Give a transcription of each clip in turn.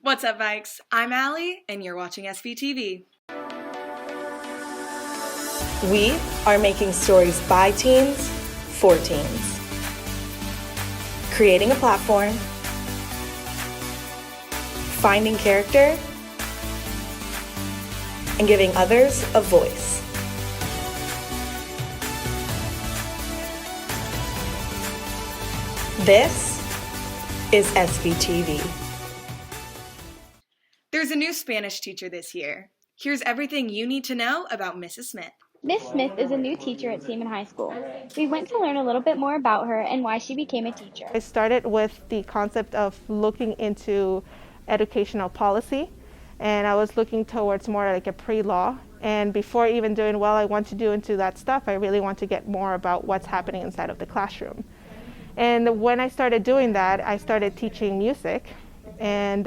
What's up, Vikes? I'm Allie, and you're watching SVTV. We are making stories by teens, for teens. Creating a platform, finding character, and giving others a voice. This is SVTV. There's a new Spanish teacher this year. Here's everything you need to know about Mrs. Smith. Miss Smith is a new teacher at Seaman High School. We went to learn a little bit more about her and why she became a teacher. I started with the concept of looking into educational policy, and I was looking towards more like a pre-law. And before even doing what I want to do into that stuff, I really want to get more about what's happening inside of the classroom. And when I started doing that, I started teaching music, and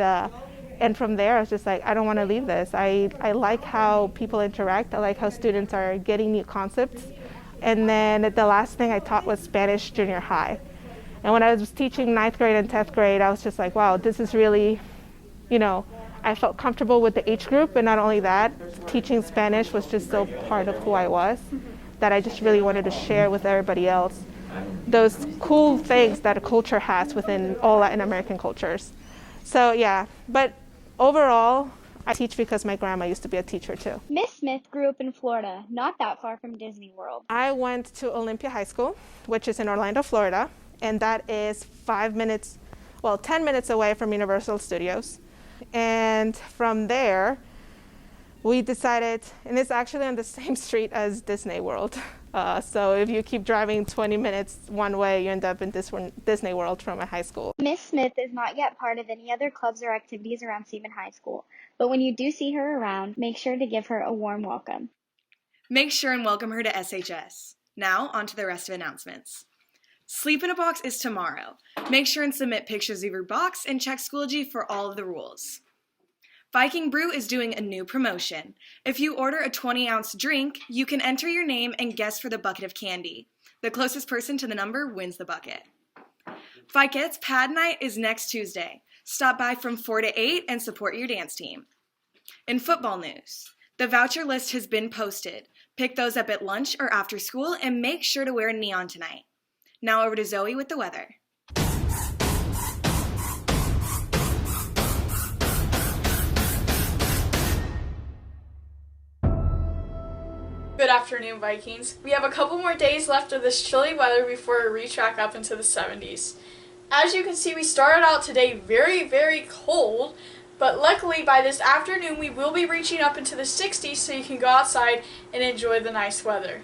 from there I was just like, I don't want to leave this. I like how people interact. I like how students are getting new concepts. And then the last thing I taught was Spanish junior high. And when I was teaching 9th grade and 10th grade, I was just like, wow, this is really, I felt comfortable with the age group. And not only that, teaching Spanish was just so part of who I was that I just really wanted to share with everybody else those cool things that a culture has within all Latin American cultures. So yeah, but overall, I teach because my grandma used to be a teacher too. Miss Smith grew up in Florida, not that far from Disney World. I went to Olympia High School, which is in Orlando, Florida, and that is 10 minutes away from Universal Studios. And from there, we decided, and it's actually on the same street as Disney World. So if you keep driving 20 minutes one way, you end up in Disney World from a high school. Miss Smith is not yet part of any other clubs or activities around Seaman High School, but when you do see her around, make sure to give her a warm welcome. Make sure and welcome her to SHS. Now, on to the rest of announcements. Sleep in a Box is tomorrow. Make sure and submit pictures of your box and check Schoology for all of the rules. Viking Brew is doing a new promotion. If you order a 20-ounce drink, you can enter your name and guess for the bucket of candy. The closest person to the number wins the bucket. Vikets Pad Night is next Tuesday. Stop by from 4 to 8 and support your dance team. In football news, the voucher list has been posted. Pick those up at lunch or after school and make sure to wear neon tonight. Now over to Zoey with the weather. Good afternoon, Vikings. We have a couple more days left of this chilly weather before we reach back up into the 70s. As you can see, we started out today very, very cold, but luckily by this afternoon we will be reaching up into the 60s so you can go outside and enjoy the nice weather.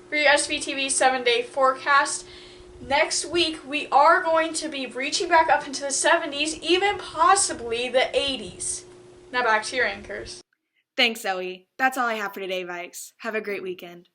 For your SVTV 7-day forecast, next week we are going to be reaching back up into the 70s, even possibly the 80s. Now back to your anchors. Thanks, Zoey. That's all I have for today, Vikes. Have a great weekend.